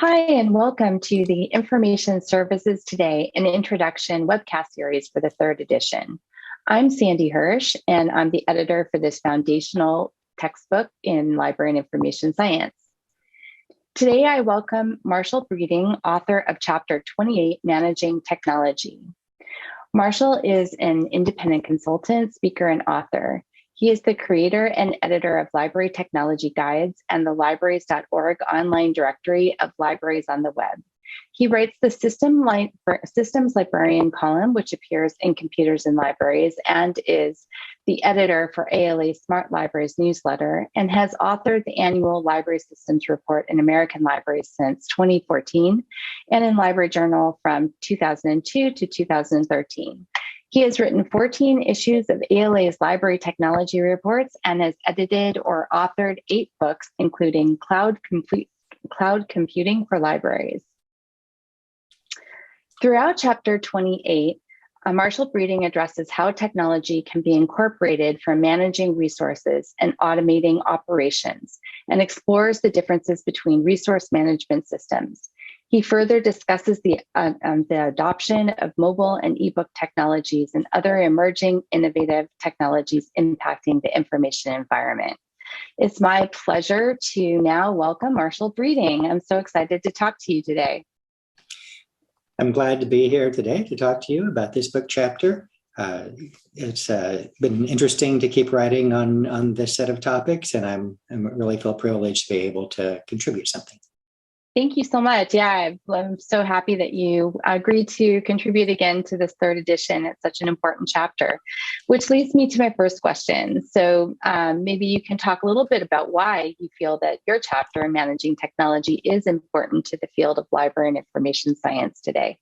Hi, and welcome to the Information Services Today, an introduction webcast series for the third edition. I'm Sandy Hirsh, and I'm the editor for this foundational textbook in library and information science. Today, I welcome Marshall Breeding, author of Chapter 28, Managing Technology. Marshall is an independent consultant, speaker, and author. He is the creator and editor of Library Technology Guides and the libraries.org online directory of libraries on the web. He writes the Systems Librarian column, which appears in Computers in Libraries, and is the editor for ALA Smart Libraries newsletter, and has authored the annual Library Systems Report in American Libraries since 2014, and in Library Journal from 2002 to 2013. He has written 14 issues of ALA's library technology reports and has edited or authored 8 books, including Cloud Computing for Libraries. Throughout Chapter 28, Marshall Breeding addresses how technology can be incorporated for managing resources and automating operations, and explores the differences between resource management systems. He further discusses the adoption of mobile and ebook technologies and other emerging innovative technologies impacting the information environment. It's my pleasure to now welcome Marshall Breeding. I'm so excited to talk to you today. I'm glad to be here today to talk to you about this book chapter. It's been interesting to keep writing on this set of topics, and I'm really feel privileged to be able to contribute something. Thank you so much. Yeah, I'm so happy that you agreed to contribute again to this third edition. It's such an important chapter, which leads me to my first question. So maybe you can talk a little bit about why you feel that your chapter, Managing Technology, is important to the field of library and information science today.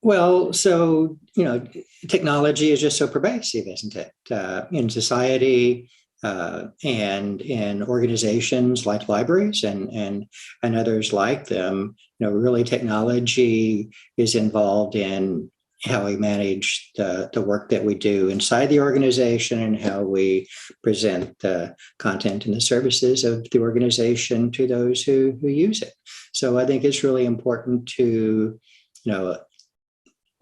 Well, so, technology is just so pervasive, isn't it? In society, and in organizations like libraries and others like them, really technology is involved in how we manage the work that we do inside the organization and how we present the content and the services of the organization to those who use it. So I think it's really important to know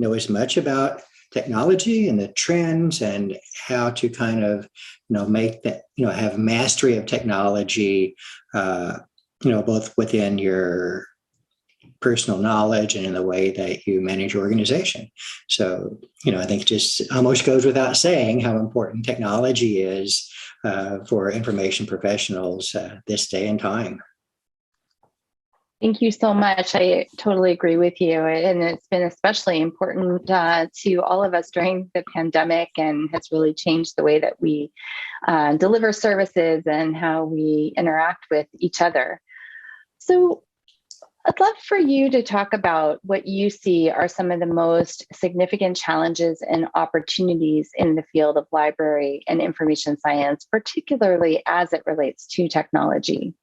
as much about technology and the trends and how to kind of, make that, have mastery of technology, both within your personal knowledge and in the way that you manage your organization. So, I think it just almost goes without saying how important technology is for information professionals this day and time. Thank you so much. I totally agree with you. And it's been especially important to all of us during the pandemic, and has really changed the way that we deliver services and how we interact with each other. So I'd love for you to talk about what you see are some of the most significant challenges and opportunities in the field of library and information science, particularly as it relates to technology.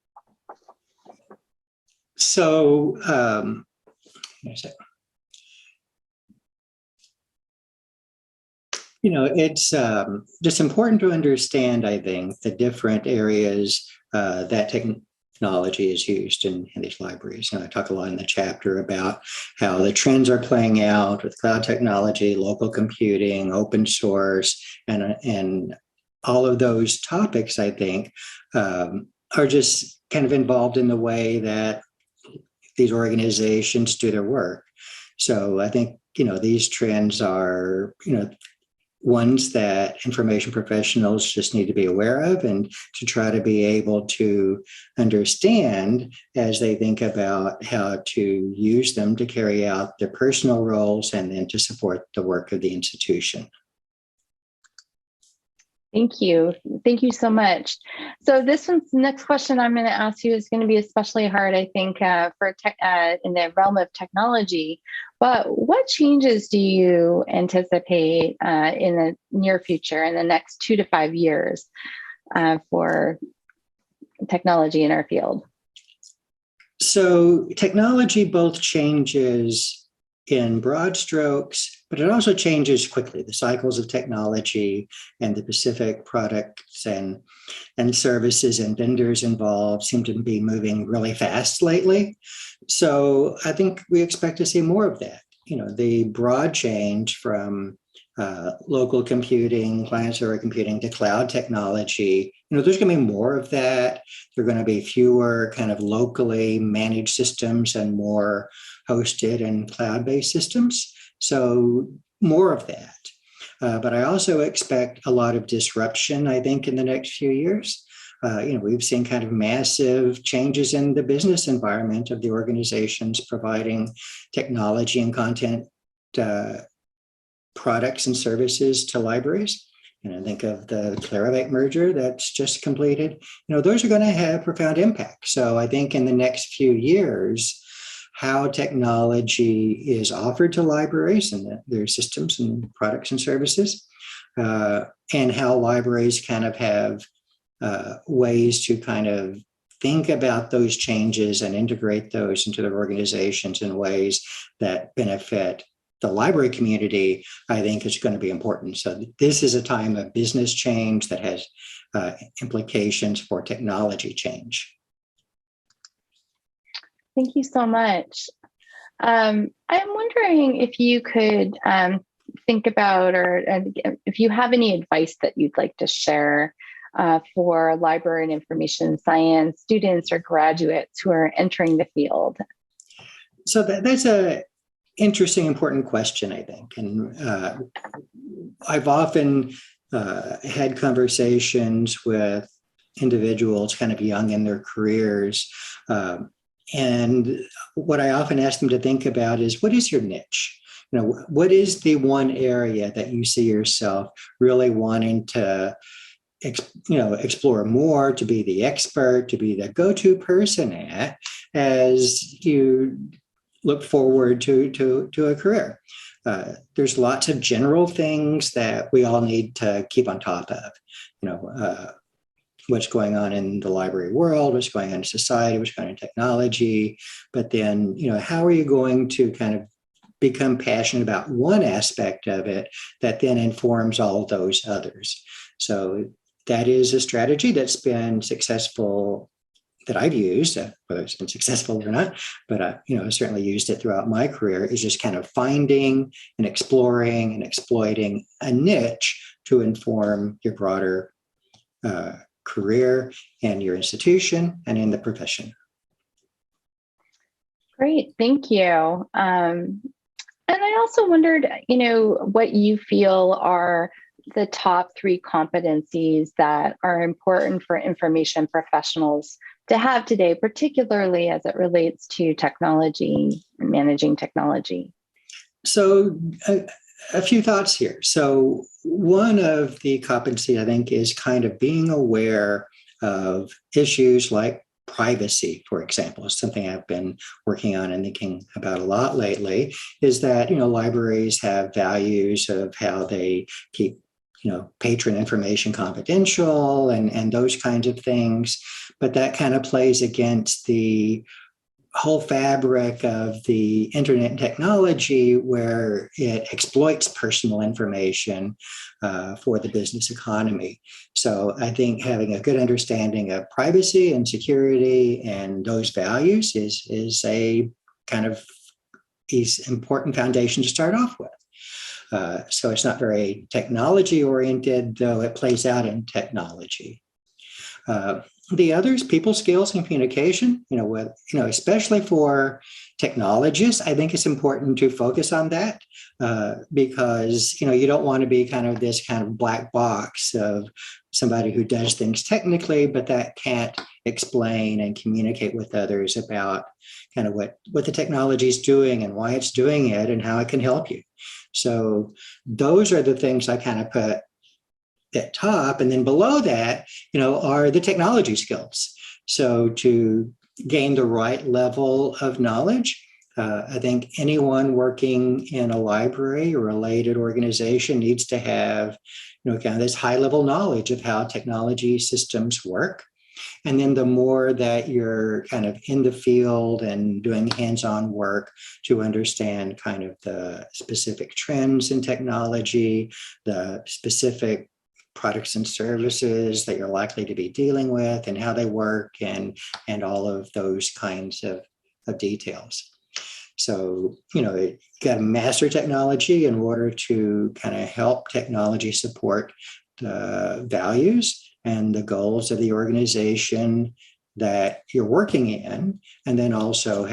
So, it's just important to understand, I think, the different areas that technology is used in these libraries. I talk a lot in the chapter about how the trends are playing out with cloud technology, local computing, open source, and all of those topics, I think, are just kind of involved in the way that these organizations do their work. So I think, these trends are, ones that information professionals just need to be aware of and to try to be able to understand as they think about how to use them to carry out their personal roles and then to support the work of the institution. Thank you. Thank you so much. So next question I'm going to ask you is going to be especially hard, I think, for in the realm of technology. But what changes do you anticipate in the near future, in the next 2 to 5 years, for technology in our field? So technology both changes in broad strokes but it also changes quickly. The cycles of technology and the specific products and services and vendors involved seem to be moving really fast lately. So I think we expect to see more of that. The broad change from local computing, client-server computing to cloud technology, there's going to be more of that. There are going to be fewer kind of locally managed systems and more hosted and cloud-based systems. So more of that. But I also expect a lot of disruption, I think, in the next few years. We've seen kind of massive changes in the business environment of the organizations providing technology and content products and services to libraries. And I think of the Clarivate merger that's just completed. Those are going to have profound impact. So I think in the next few years, how technology is offered to libraries and their systems and products and services, and how libraries kind of have ways to kind of think about those changes and integrate those into their organizations in ways that benefit the library community, I think is going to be important. So this is a time of business change that has implications for technology change. Thank you so much. I'm wondering if you could think about, or if you have any advice that you'd like to share for library and information science students or graduates who are entering the field. So that's a interesting, important question, I think. And I've often had conversations with individuals kind of young in their careers. And what I often ask them to think about is, what is your niche? What is the one area that you see yourself really wanting to explore more, to be the expert, to be the go-to person at as you look forward to a career. There's lots of general things that we all need to keep on top of. What's going on in the library world, what's going on in society, what's going on in technology. But then, how are you going to kind of become passionate about one aspect of it that then informs all of those others? So that is a strategy that's been successful, that I've used, whether it's been successful or not, but I certainly used it throughout my career, is just kind of finding and exploring and exploiting a niche to inform your broader career and your institution and in the profession. Great, thank you. And I also wondered, what you feel are the top 3 competencies that are important for information professionals to have today, particularly as it relates to technology and managing technology. So a few thoughts here. So one of the competency, I think, is kind of being aware of issues like privacy, for example. Is something I've been working on and thinking about a lot lately, is that, libraries have values of how they keep patron information confidential and those kinds of things. But that kind of plays against the whole fabric of the internet and technology, where it exploits personal information for the business economy. So I think having a good understanding of privacy and security and those values is a kind of important foundation to start off with. So it's not very technology oriented, though it plays out in technology. The others, people skills and communication, especially for technologists, I think it's important to focus on that because, you don't want to be kind of this kind of black box of somebody who does things technically, but that can't explain and communicate with others about kind of what the technology is doing and why it's doing it and how it can help you. So those are the things I kind of put at top. And then below that, are the technology skills. So to gain the right level of knowledge, I think anyone working in a library or related organization needs to have, kind of this high level knowledge of how technology systems work. And then the more that you're kind of in the field and doing hands-on work to understand kind of the specific trends in technology, the specific products and services that you're likely to be dealing with and how they work and all of those kinds of details. So, you got to master technology in order to kind of help technology support the values and the goals of the organization that you're working in, and then also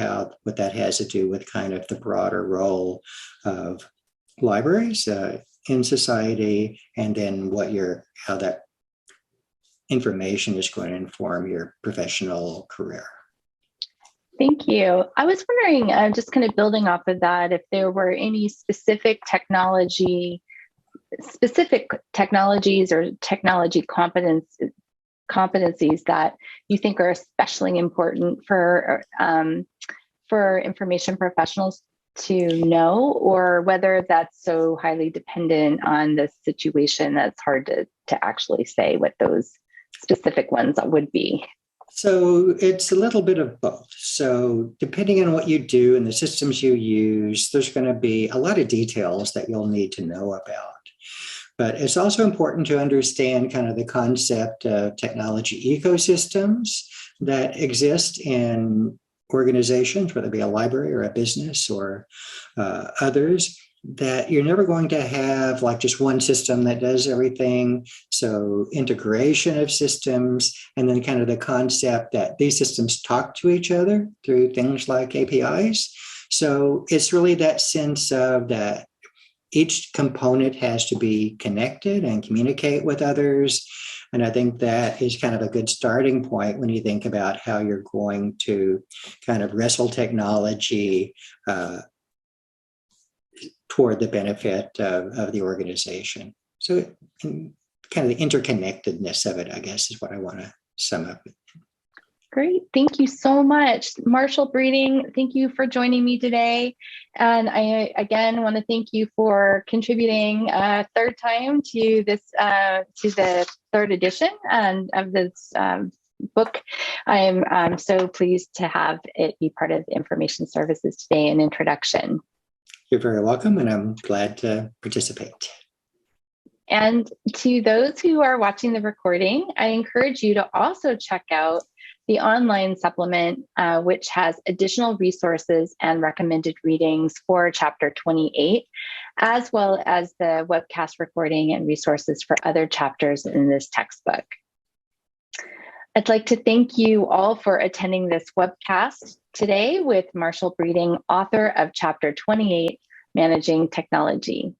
what that has to do with kind of the broader role of libraries in society, and then how that information is going to inform your professional career. Thank you. I was wondering, just kind of building off of that, if there were any specific technologies or technology competencies that you think are especially important for information professionals to know, or whether that's so highly dependent on the situation that's hard to actually say what those specific ones would be. So it's a little bit of both. So depending on what you do and the systems you use, there's going to be a lot of details that you'll need to know about. But it's also important to understand kind of the concept of technology ecosystems that exist in organizations, whether it be a library or a business or others, that you're never going to have like just one system that does everything. So integration of systems, and then kind of the concept that these systems talk to each other through things like APIs. So it's really that sense of that each component has to be connected and communicate with others. And I think that is kind of a good starting point when you think about how you're going to kind of wrestle technology toward the benefit of the organization. So kind of the interconnectedness of it, I guess, is what I want to sum up. Great. Thank you so much. Marshall Breeding, thank you for joining me today. And I, again, want to thank you for contributing a third time to this, to the third edition of this book. I'm so pleased to have it be part of Information Services Today, an introduction. You're very welcome, and I'm glad to participate. And to those who are watching the recording, I encourage you to also check out the online supplement, which has additional resources and recommended readings for Chapter 28, as well as the webcast recording and resources for other chapters in this textbook. I'd like to thank you all for attending this webcast today with Marshall Breeding, author of Chapter 28, Managing Technology.